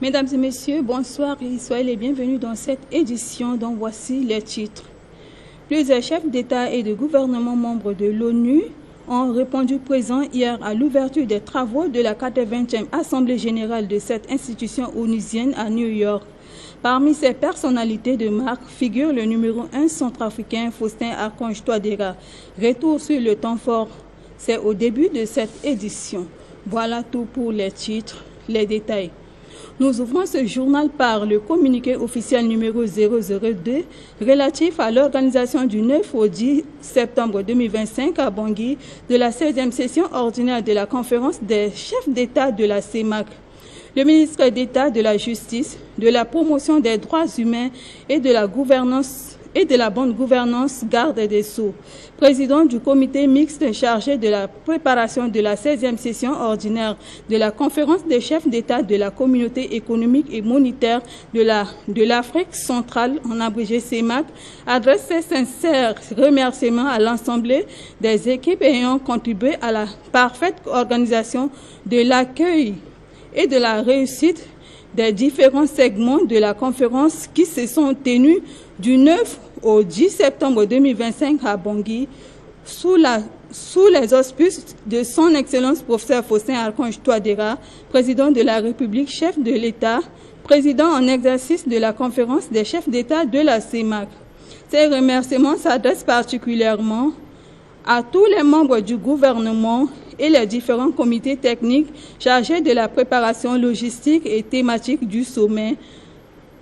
Mesdames et messieurs, bonsoir et soyez les bienvenus dans cette édition dont voici les titres. Plusieurs chefs d'État et de gouvernement membres de l'ONU ont répondu présents hier à l'ouverture des travaux de la 80e Assemblée générale de cette institution onusienne à New York. Parmi ces personnalités de marque figure le numéro 1 centrafricain Faustin Archange Touadéra. Retour sur le temps fort, c'est au début de cette édition. Voilà tout pour les titres, les détails. Nous ouvrons ce journal par le communiqué officiel numéro 002 relatif à l'organisation du 9 au 10 septembre 2025 à Bangui de la 16e session ordinaire de la conférence des chefs d'État de la CEMAC. Le ministre d'État de la Justice, de la promotion des droits humains et de la gouvernance et de la bonne gouvernance, garde des Sceaux, président du comité mixte chargé de la préparation de la 16e session ordinaire de la conférence des chefs d'État de la communauté économique et monétaire de l'Afrique centrale, en abrégé CEMAC, adresse ses sincères remerciements à l'ensemble des équipes ayant contribué à la parfaite organisation de l'accueil et de la réussite des différents segments de la conférence qui se sont tenus du 9 au 10 septembre 2025 à Bangui, sous les auspices de son Excellence professeur Faustin Archange Touadéra, président de la République, chef de l'État, président en exercice de la conférence des chefs d'État de la CEMAC. Ces remerciements s'adressent particulièrement à tous les membres du gouvernement et les différents comités techniques chargés de la préparation logistique et thématique du sommet,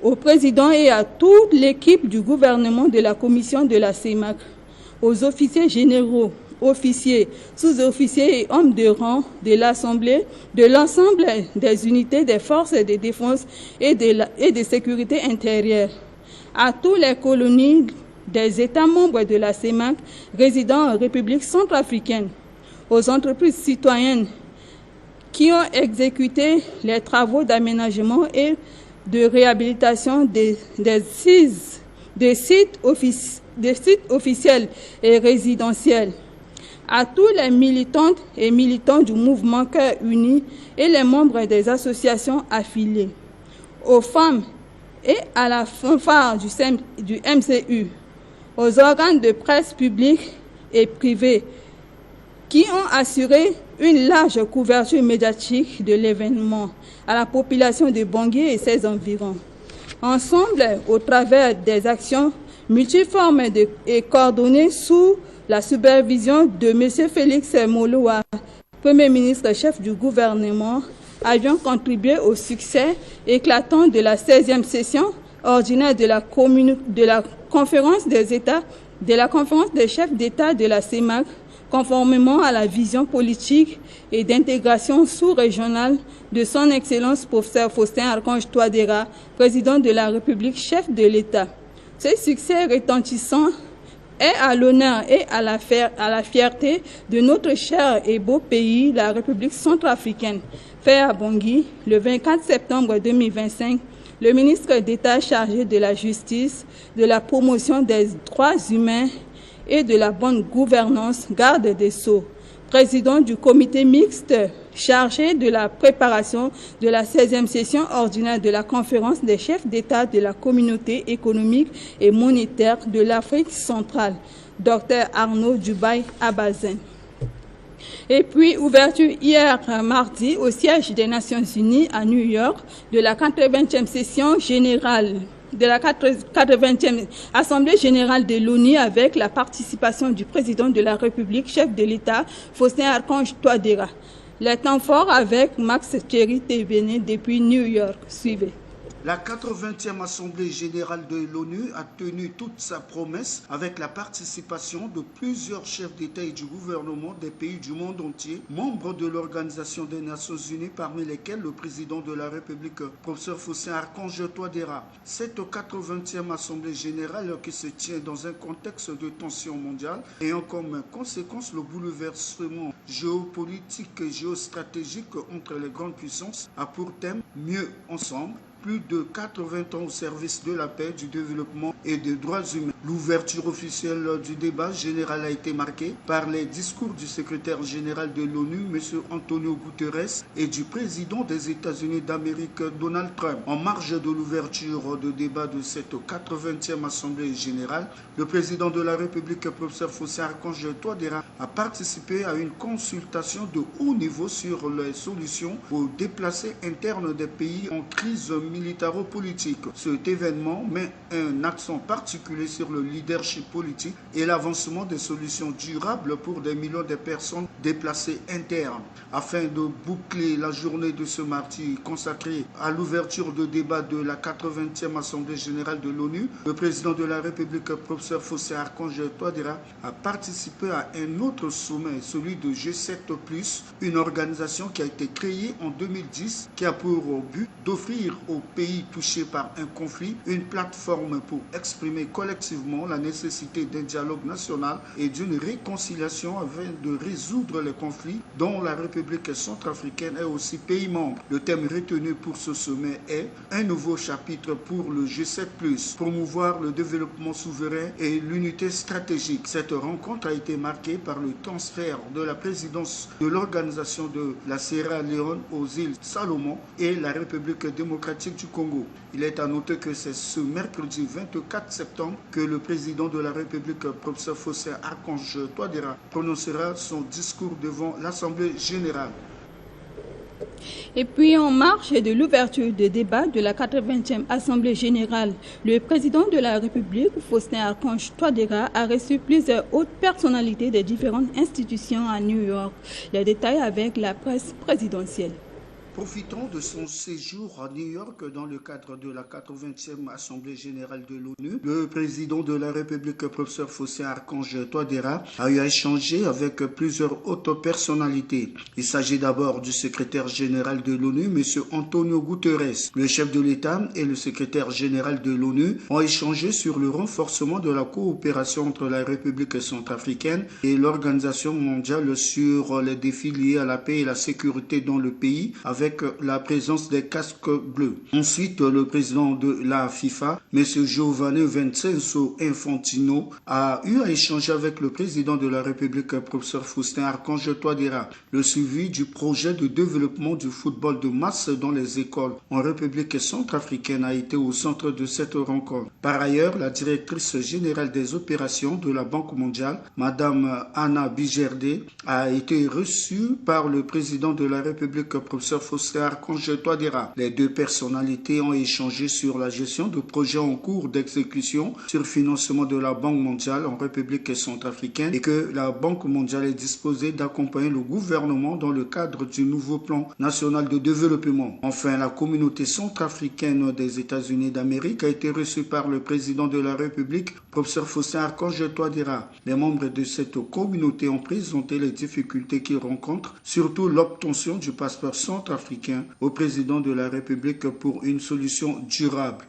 au président et à toute l'équipe du gouvernement de la commission de la CEMAC, aux officiers généraux, officiers, sous-officiers et hommes de rang de l'Assemblée, de l'ensemble des unités des forces de défense et de sécurité intérieure, à tous les colonies des États membres de la CEMAC résidant en République centrafricaine, aux entreprises citoyennes qui ont exécuté les travaux d'aménagement et de réhabilitation des sites officiels et résidentiels, à tous les militantes et militants du mouvement Cœur Uni et les membres des associations affiliées, aux femmes et à la fanfare du MCU, aux organes de presse publics et privés qui ont assuré une large couverture médiatique de l'événement à la population de Bangui et ses environs. Ensemble, au travers des actions multiformes et coordonnées sous la supervision de M. Félix Moloa, Premier ministre chef du gouvernement, avions contribué au succès éclatant de la 16e session ordinaire de la conférence des États, de la conférence des chefs d'État de la CEMAC, conformément à la vision politique et d'intégration sous-régionale de son Excellence professeur Faustin Archange Touadéra, président de la République, chef de l'État. Ce succès retentissant est à l'honneur et à la fierté de notre cher et beau pays, la République centrafricaine. Fait à Bangui, le 24 septembre 2025, le ministre d'État chargé de la Justice, de la promotion des droits humains et de la bonne gouvernance, garde des Sceaux, président du comité mixte chargé de la préparation de la 16e session ordinaire de la conférence des chefs d'État de la communauté économique et monétaire de l'Afrique centrale, Dr Arnaud Dubaï Abazen. Et puis, ouverture hier mardi au siège des Nations Unies à New York de la 80e session générale de la 80e Assemblée générale de l'ONU avec la participation du président de la République, chef de l'État, Faustin Archange Touadéra. Les temps forts avec Max Thierry Thévenet depuis New York. Suivez. La 80e Assemblée générale de l'ONU a tenu toute sa promesse avec la participation de plusieurs chefs d'État et du gouvernement des pays du monde entier, membres de l'Organisation des Nations Unies, parmi lesquels le président de la République, professeur Faustin Archange Touadéra. Cette 80e Assemblée générale qui se tient dans un contexte de tension mondiale ayant comme conséquence le bouleversement géopolitique et géostratégique entre les grandes puissances a pour thème « Mieux ensemble ». plus de 80 ans au service de la paix, du développement et des droits humains. L'ouverture officielle du débat général a été marquée par les discours du secrétaire général de l'ONU, M. Antonio Guterres, et du président des États-Unis d'Amérique, Donald Trump. En marge de l'ouverture de débat de cette 80e Assemblée générale, le président de la République, professeur Fossé Archange Touadéra, a participé à une consultation de haut niveau sur les solutions aux déplacés internes des pays en crise militaro-politique. Cet événement met un accent particulier sur le leadership politique et l'avancement des solutions durables pour des millions de personnes déplacées internes. Afin de boucler la journée de ce mardi consacrée à l'ouverture de débat de la 80e Assemblée générale de l'ONU, le président de la République, professeur Fossé Archange Touadéra, a participé à un autre sommet, celui de G7+, une organisation qui a été créée en 2010, qui a pour but d'offrir aux pays touchés par un conflit une plateforme pour exprimer collectivement la nécessité d'un dialogue national et d'une réconciliation afin de résoudre les conflits dont la République centrafricaine est aussi pays membre. Le thème retenu pour ce sommet est un nouveau chapitre pour le G7+, promouvoir le développement souverain et l'unité stratégique. Cette rencontre a été marquée par le transfert de la présidence de l'organisation de la Sierra Leone aux îles Salomon et la République démocratique du Congo. Il est à noter que c'est ce mercredi 24 septembre que le président de la République, professeur Fossé Archange Touadéra, prononcera son discours devant l'Assemblée générale. Et puis, en marge de l'ouverture des débats de la 80e Assemblée générale, le président de la République, Fossé Archange Touadéra, a reçu plusieurs hautes personnalités des différentes institutions à New York. Les détails avec la presse présidentielle. Profitant de son séjour à New York dans le cadre de la 80e Assemblée générale de l'ONU, le président de la République, professeur Fossé Archange Touadéra, a eu à échanger avec plusieurs hautes personnalités. Il s'agit d'abord du secrétaire général de l'ONU, M. Antonio Guterres. Le chef de l'État et le secrétaire général de l'ONU ont échangé sur le renforcement de la coopération entre la République centrafricaine et l'Organisation mondiale sur les défis liés à la paix et la sécurité dans le pays, avec la présence des casques bleus. Ensuite, le président de la FIFA, M. Giovanni Vincenzo Infantino, a eu à échanger avec le président de la République, professeur Fossé Archange Touadéra. Le suivi du projet de développement du football de masse dans les écoles en République centrafricaine a été au centre de cette rencontre. Par ailleurs, la directrice générale des opérations de la Banque mondiale, Mme Anna Bijerde, a été reçue par le président de la République, professeur Fossé Archange Touadéra. Les deux personnalités ont échangé sur la gestion de projets en cours d'exécution sur financement de la Banque mondiale en République centrafricaine et que la Banque mondiale est disposée d'accompagner le gouvernement dans le cadre du nouveau plan national de développement. Enfin, la communauté centrafricaine des États-Unis d'Amérique a été reçue par le président de la République, professeur Fossé Archange Touadéra. Les membres de cette communauté ont présenté les difficultés qu'ils rencontrent, surtout l'obtention du passeport centrafricain au président de la République pour une solution durable.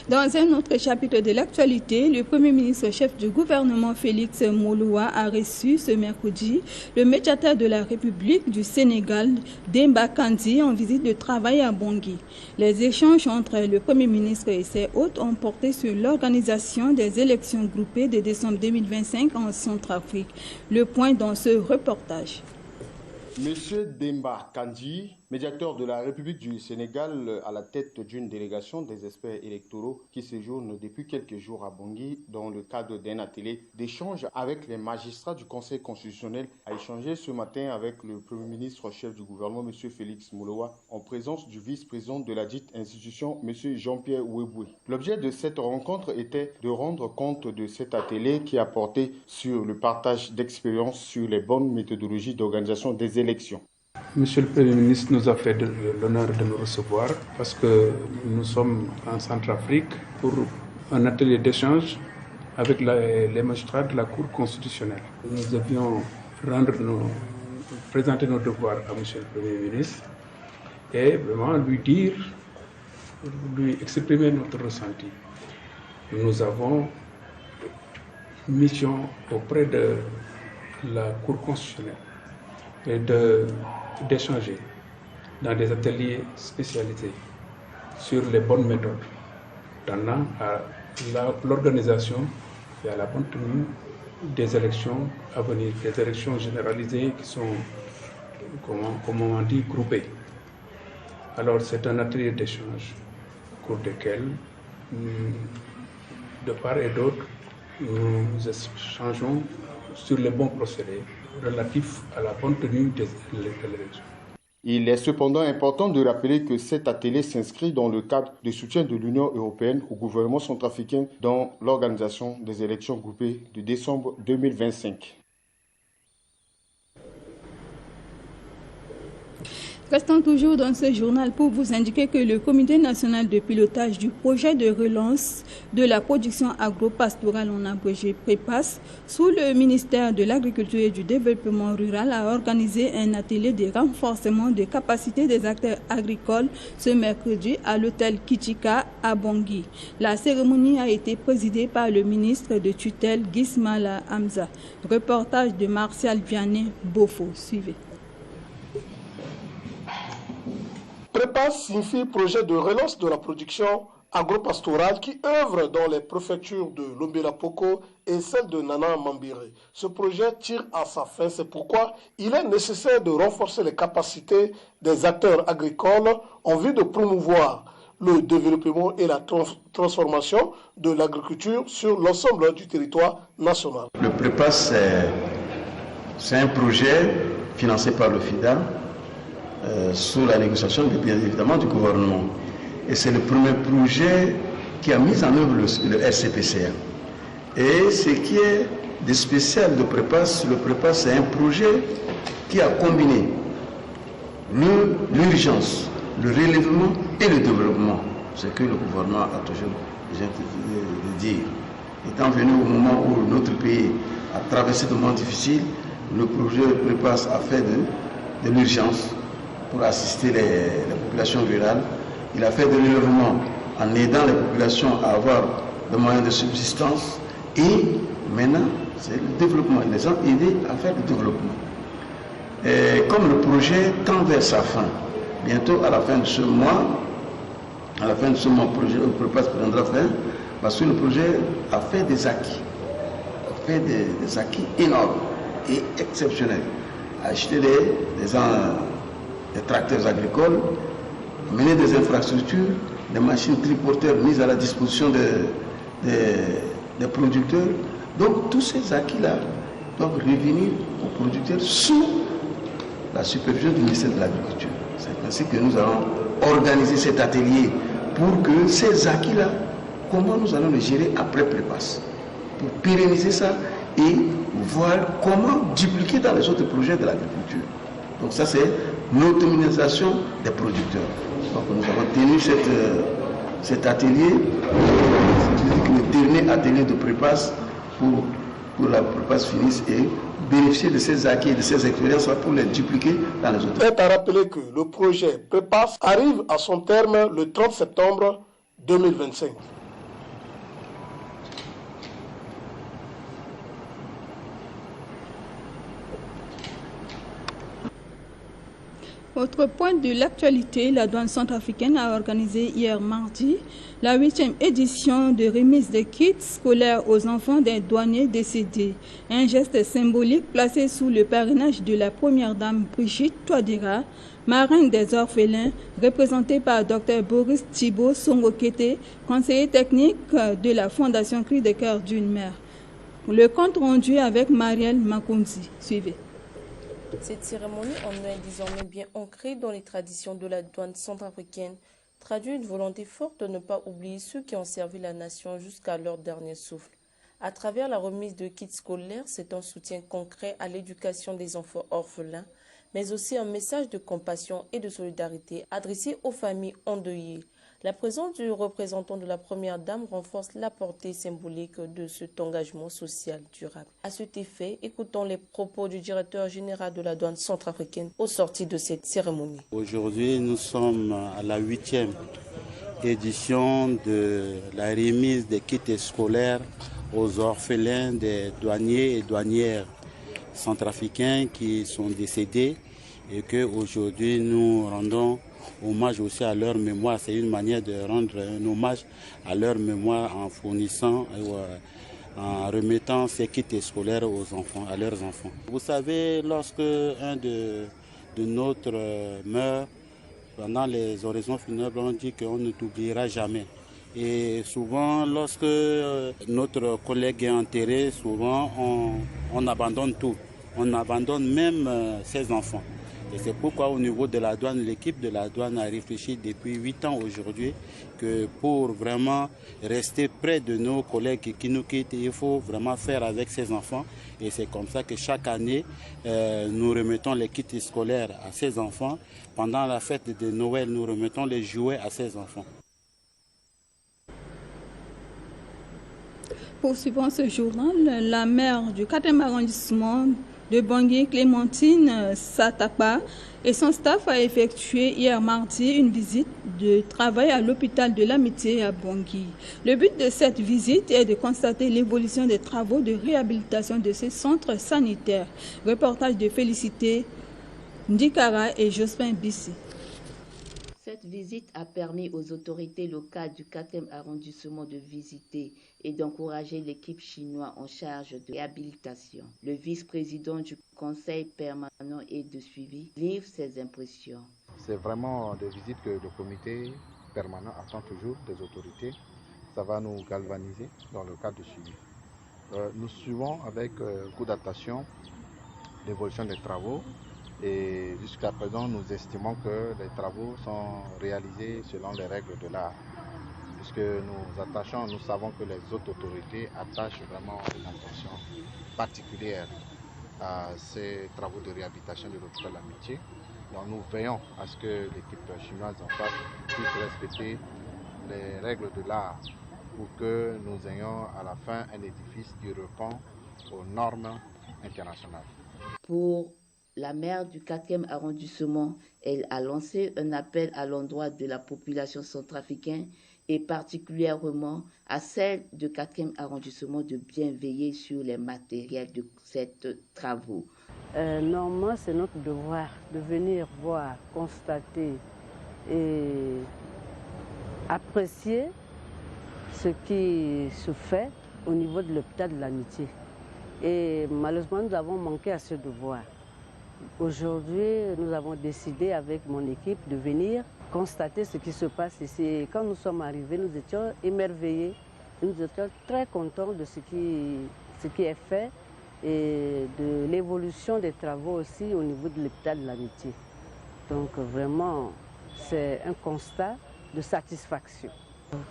Dans un autre chapitre de l'actualité, le Premier ministre chef du gouvernement Félix Mouloua a reçu ce mercredi le médiateur de la République du Sénégal, Demba Kandji, en visite de travail à Bangui. Les échanges entre le Premier ministre et ses hôtes ont porté sur l'organisation des élections groupées de décembre 2025 en Centrafrique. Le point dans ce reportage. Monsieur Demba Kandji, médiateur de la République du Sénégal, à la tête d'une délégation des experts électoraux qui séjournent depuis quelques jours à Bangui dans le cadre d'un atelier d'échange avec les magistrats du Conseil constitutionnel, a échangé ce matin avec le Premier ministre chef du gouvernement, M. Félix Mouloua, en présence du vice-président de la dite institution, M. Jean-Pierre Ouéboué. L'objet de cette rencontre était de rendre compte de cet atelier qui a porté sur le partage d'expériences sur les bonnes méthodologies d'organisation des élections. Monsieur le Premier ministre nous a fait l'honneur de nous recevoir parce que nous sommes en Centrafrique pour un atelier d'échange avec les magistrats de la Cour constitutionnelle. Nous devions présenter nos devoirs à Monsieur le Premier ministre et vraiment lui exprimer notre ressenti. Nous avons une mission auprès de la Cour constitutionnelle et d'échanger dans des ateliers spécialisés sur les bonnes méthodes, tendant à l'organisation et à la bonne tenue des élections à venir, des élections généralisées qui sont, comme on dit, groupées. Alors c'est un atelier d'échange au cours desquels, de part et d'autre, nous échangeons sur les bons procédés relatifs à la bonne tenue des élections. Il est cependant important de rappeler que cet atelier s'inscrit dans le cadre du soutien de l'Union européenne au gouvernement centrafricain dans l'organisation des élections groupées de décembre 2025. Restons toujours dans ce journal pour vous indiquer que le Comité national de pilotage du projet de relance de la production agro-pastorale, en abrégé PREPAS, sous le ministère de l'Agriculture et du Développement rural, a organisé un atelier de renforcement des capacités des acteurs agricoles ce mercredi à l'hôtel Kichika à Bangui. La cérémonie a été présidée par le ministre de tutelle Gismala Hamza. Reportage de Martial Vianney Bofo. Suivez. PREPAS signifie projet de relance de la production agro-pastorale qui œuvre dans les préfectures de Lombe-la-Poko et celle de Nana Mambiré. Ce projet tire à sa fin, c'est pourquoi il est nécessaire de renforcer les capacités des acteurs agricoles en vue de promouvoir le développement et la transformation de l'agriculture sur l'ensemble du territoire national. Le PREPAS, c'est un projet financé par le FIDA, sous la négociation bien évidemment du gouvernement. Et c'est le premier projet qui a mis en œuvre le RCPCA. Et ce qui est de spécial de PREPAS, le PREPAS c'est un projet qui a combiné l'urgence, le relèvement et le développement. Ce que le gouvernement a toujours dit. Étant venu au moment où notre pays a traversé des moments difficiles, le projet PREPAS a fait de l'urgence pour assister les populations rurales. Il a fait de l'élèvement en aidant les populations à avoir des moyens de subsistance. Et maintenant, c'est le développement. Ils les ont aidés à faire le développement. Et comme le projet tend vers sa fin, bientôt à la fin de ce mois, le projet PREPAS prendra fin, parce que le projet a fait des acquis. A fait des acquis énormes et exceptionnels. A acheté des tracteurs agricoles, mener des infrastructures, des machines triporteurs mises à la disposition des producteurs. Donc tous ces acquis-là doivent revenir aux producteurs sous la supervision du ministère de l'Agriculture. C'est ainsi que nous allons organiser cet atelier pour que ces acquis-là, comment nous allons les gérer après PREPAS, pour pérenniser ça et voir comment dupliquer dans les autres projets de l'agriculture. Donc ça c'est l'autonomisation des producteurs. Donc nous avons tenu cet atelier, le dernier atelier de PREPAS pour la PREPAS finisse et bénéficier de ces acquis et de ces expériences pour les dupliquer dans les autres. Il est à rappeler que le projet PREPAS arrive à son terme le 30 septembre 2025. Autre point de l'actualité, la douane centrafricaine a organisé hier mardi la 8e édition de remise des kits scolaires aux enfants des douaniers décédés. Un geste symbolique placé sous le parrainage de la première dame Brigitte Touadéra, marraine des orphelins, représentée par Dr Boris Thibault Songokete, conseiller technique de la Fondation Cris de cœur d'une mère. Le compte rendu avec Marielle Makonzi. Suivez. Cette cérémonie annuelle désormais bien ancrée dans les traditions de la douane centrafricaine traduit une volonté forte de ne pas oublier ceux qui ont servi la nation jusqu'à leur dernier souffle. À travers la remise de kits scolaires, c'est un soutien concret à l'éducation des enfants orphelins, mais aussi un message de compassion et de solidarité adressé aux familles endeuillées. La présence du représentant de la Première Dame renforce la portée symbolique de cet engagement social durable. À cet effet, écoutons les propos du directeur général de la douane centrafricaine au sortir de cette cérémonie. Aujourd'hui, nous sommes à la 8e édition de la remise des kits scolaires aux orphelins des douaniers et douanières centrafricains qui sont décédés et qu'aujourd'hui nous rendons hommage aussi à leur mémoire. C'est une manière de rendre un hommage à leur mémoire en fournissant, en remettant ces kits scolaires aux enfants, à leurs enfants. Vous savez, lorsque un de nôtres meurt, pendant les oraisons funèbres, on dit qu'on ne t'oubliera jamais. Et souvent, lorsque notre collègue est enterré, souvent on abandonne tout. On abandonne même ses enfants. Et c'est pourquoi au niveau de la douane, l'équipe de la douane a réfléchi depuis 8 ans aujourd'hui que pour vraiment rester près de nos collègues qui nous quittent, il faut vraiment faire avec ces enfants. Et c'est comme ça que chaque année, nous remettons les kits scolaires à ces enfants. Pendant la fête de Noël, nous remettons les jouets à ces enfants. Poursuivant ce journal, la maire du 4e arrondissement de Bangui, Clémentine Satapa, et son staff a effectué hier mardi une visite de travail à l'hôpital de l'Amitié à Bangui. Le but de cette visite est de constater l'évolution des travaux de réhabilitation de ces centres sanitaires. Reportage de Félicité Ndikara et Jospin Bissi. Cette visite a permis aux autorités locales du 4e arrondissement de visiter et d'encourager l'équipe chinoise en charge de réhabilitation. Le vice-président du conseil permanent et de suivi livre ses impressions. C'est vraiment des visites que le comité permanent attend toujours des autorités. Ça va nous galvaniser dans le cadre du suivi. Nous suivons avec beaucoup d'attention l'évolution des travaux. Et jusqu'à présent, nous estimons que les travaux sont réalisés selon les règles de l'art. Puisque nous savons que les autres autorités attachent vraiment une attention particulière à ces travaux de réhabilitation de l'hôpital L'Amitié. Donc nous veillons à ce que l'équipe chinoise en face puisse respecter les règles de l'art pour que nous ayons à la fin un édifice qui répond aux normes internationales. Pour la maire du 4e arrondissement, elle a lancé un appel à l'endroit de la population centrafricaine et particulièrement à celle du 4e arrondissement de bien veiller sur les matériels de ces travaux. Normalement, c'est notre devoir de venir voir, constater et apprécier ce qui se fait au niveau de l'hôpital de l'Amitié. Et malheureusement, nous avons manqué à ce devoir. Aujourd'hui, nous avons décidé avec mon équipe de venir constater ce qui se passe ici. Quand nous sommes arrivés, nous étions émerveillés, nous étions très contents de ce qui est fait et de l'évolution des travaux aussi au niveau de l'hôpital de l'Amitié. Donc vraiment, c'est un constat de satisfaction.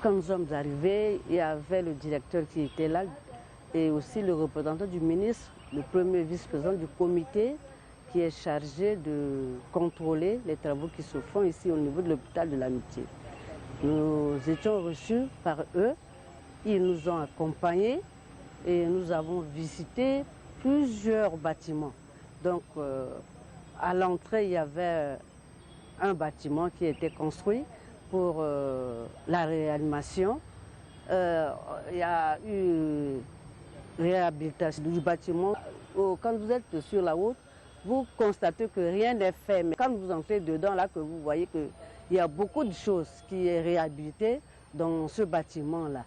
Quand nous sommes arrivés, il y avait le directeur qui était là et aussi le représentant du ministre, le premier vice-président du comité, qui est chargé de contrôler les travaux qui se font ici au niveau de l'hôpital de l'Amitié. Nous étions reçus par eux, ils nous ont accompagnés et nous avons visité plusieurs bâtiments. Donc à l'entrée, il y avait un bâtiment qui était construit pour la réanimation. Il y a eu réhabilitation du bâtiment. Quand vous êtes sur la route, vous constatez que rien n'est fait. Mais quand vous entrez dedans, là, que vous voyez qu'il y a beaucoup de choses qui est réhabilité dans ce bâtiment-là.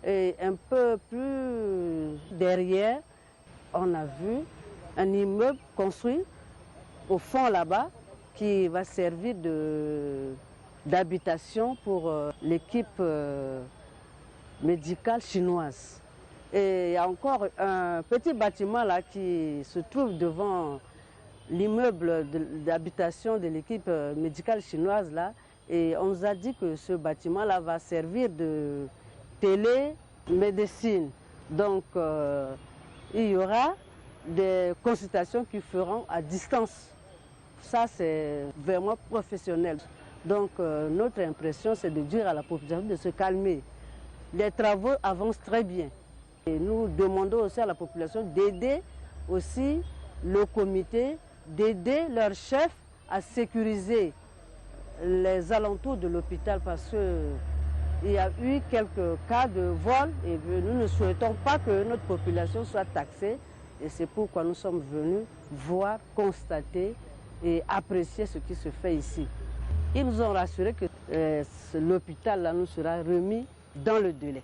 Et un peu plus derrière, on a vu un immeuble construit au fond là-bas qui va servir d'habitation pour l'équipe médicale chinoise. Et il y a encore un petit bâtiment là qui se trouve devant l'immeuble d'habitation de l'équipe médicale chinoise là, et on nous a dit que ce bâtiment là va servir de télémédecine. Donc il y aura des consultations qui feront à distance. Ça c'est vraiment professionnel. Donc notre impression c'est de dire à la population de se calmer. Les travaux avancent très bien. Et nous demandons aussi à la population d'aider aussi le comité, d'aider leur chef à sécuriser les alentours de l'hôpital parce qu'il y a eu quelques cas de vol et nous ne souhaitons pas que notre population soit taxée et c'est pourquoi nous sommes venus voir, constater et apprécier ce qui se fait ici. Ils nous ont rassuré que l'hôpital là nous sera remis dans le délai.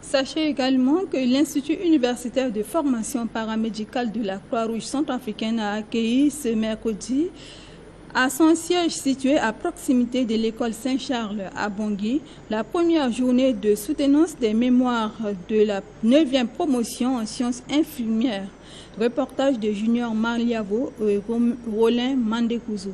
Sachez également que l'Institut universitaire de formation paramédicale de la Croix-Rouge centrafricaine a accueilli ce mercredi à son siège situé à proximité de l'école Saint-Charles à Bangui, la première journée de soutenance des mémoires de la 9e promotion en sciences infirmières. Reportage de Junior Marliavo et Roland Mandekouzo.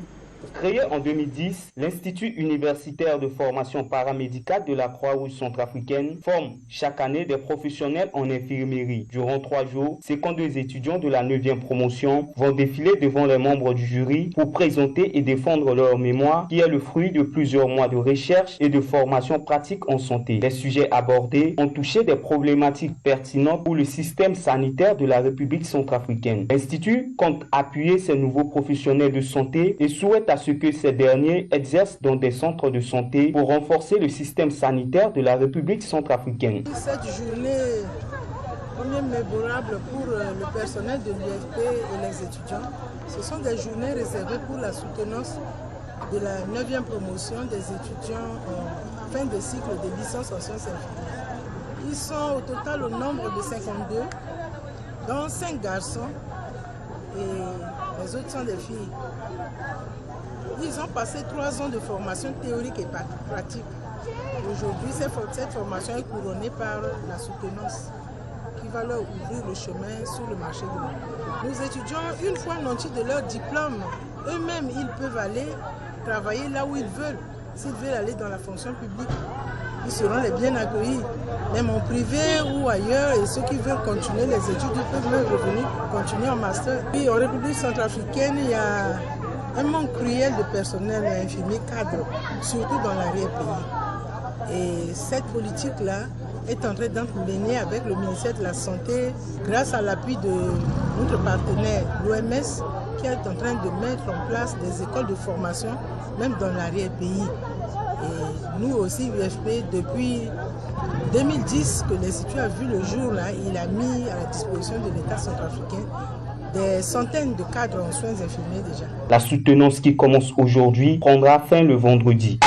Créé en 2010, l'Institut universitaire de formation paramédicale de la Croix-Rouge centrafricaine forme chaque année des professionnels en infirmerie. Durant 3 jours, 52 étudiants de la 9e promotion vont défiler devant les membres du jury pour présenter et défendre leur mémoire qui est le fruit de plusieurs mois de recherche et de formation pratique en santé. Les sujets abordés ont touché des problématiques pertinentes pour le système sanitaire de la République centrafricaine. L'Institut compte appuyer ces nouveaux professionnels de santé et souhaite à ce que ces derniers exercent dans des centres de santé pour renforcer le système sanitaire de la République centrafricaine. Cette journée est mémorable pour le personnel de l'UFP et les étudiants. Ce sont des journées réservées pour la soutenance de la 9e promotion des étudiants en fin de cycle de licence en sciences infirmières. Ils sont au total au nombre de 52, dont 5 garçons et les autres sont des filles. Ils ont passé 3 ans de formation théorique et pratique. Aujourd'hui, cette formation est couronnée par la soutenance qui va leur ouvrir le chemin sur le marché de l'emploi. Nos étudiants, une fois nantis de leur diplôme, eux-mêmes, ils peuvent aller travailler là où ils veulent. S'ils veulent aller dans la fonction publique, ils seront les bien accueillis, même en privé ou ailleurs. Et ceux qui veulent continuer les études, ils peuvent même revenir continuer en master. Puis en République centrafricaine, il y a un manque cruel de personnel infirmier cadre, surtout dans l'arrière-pays. Et cette politique-là est en train d'être menée avec le ministère de la Santé grâce à l'appui de notre partenaire, l'OMS, qui est en train de mettre en place des écoles de formation, même dans l'arrière-pays. Et nous aussi, UFP, depuis 2010 que l'Institut a vu le jour, là, il a mis à la disposition de l'État centrafricain des centaines de cadres en soins infirmiers déjà. La soutenance qui commence aujourd'hui prendra fin le vendredi.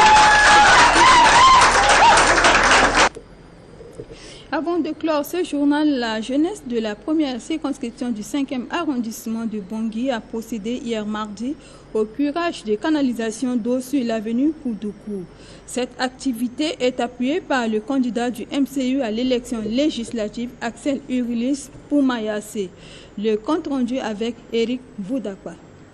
Avant de clore ce journal, la jeunesse de la première circonscription du 5e arrondissement de Bangui a procédé hier mardi au curage des canalisations d'eau sur l'avenue Koudoukou. Cette activité est appuyée par le candidat du MCU à l'élection législative, Axel Urilis Poumayase. Le compte rendu avec Eric Voudakwa.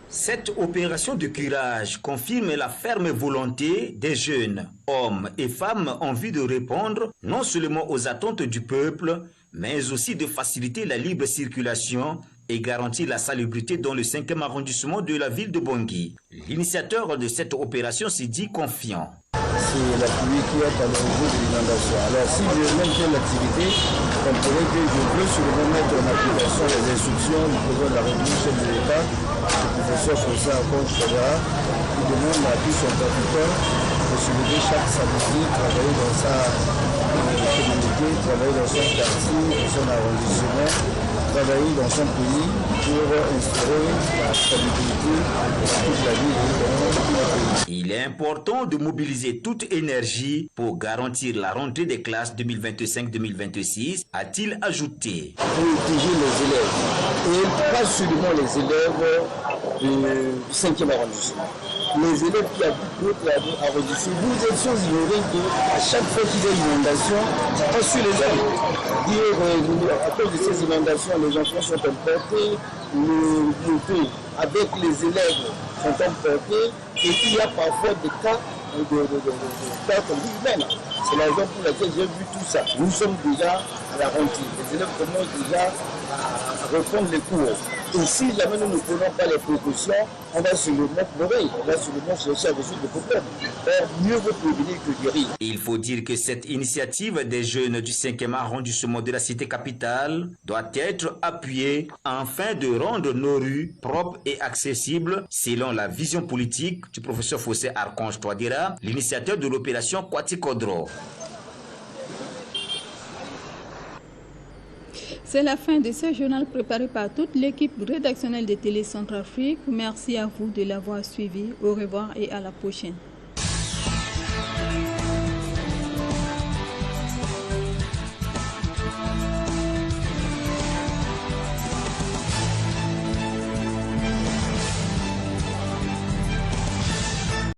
Cette opération de curage confirme la ferme volonté des jeunes, hommes et femmes en vue de répondre non seulement aux attentes du peuple, mais aussi de faciliter la libre circulation et garantir la salubrité dans le 5e arrondissement de la ville de Bangui. L'initiateur de cette opération s'est dit confiant. C'est la pluie qui est à l'origine de l'inondation. Alors si je maintiens l'activité, comprenez que je veux sûrement mettre en application les instructions du président de la République, chef de l'État, le professeur Fossé Archange Federa, qui demande à tous son trafiquant de se lever chaque samedi, travailler dans sa communauté, travailler dans son quartier, dans son arrondissement, travailler dans son pays pour instaurer la stabilité de toute la vie de notre pays. Il est important de mobiliser toute énergie pour garantir la rentrée des classes 2025-2026, a-t-il ajouté. Protéger les élèves, et pas seulement les élèves du 5e arrondissement. Les élèves qui habitent d'autres arrondissements, nous étions ignorés qu'à chaque fois qu'il y a une inondation, ça passe sur les hommes. À cause de ces inondations, les enfants sont emportés, les motos avec les élèves sont emportés, et il y a parfois des cas de perte humaine. C'est la raison pour laquelle j'ai vu tout ça. Nous sommes déjà à la rentrée. Les élèves commencent déjà à reprendre les cours. Et si jamais nous ne prenons pas les précautions, on va sur le mettre l'oreille, on va sur le mettre chercher à résoudre des problèmes. Or, mieux vaut prévenir que guérir. Il faut dire que cette initiative des jeunes du 5e arrondissement de la cité capitale doit être appuyée afin de rendre nos rues propres et accessibles selon la vision politique du professeur Fossé Archange Touadéra, l'initiateur de l'opération Kwati Kodro. C'est la fin de ce journal préparé par toute l'équipe rédactionnelle de Télé Centrafrique. Merci à vous de l'avoir suivi. Au revoir et à la prochaine.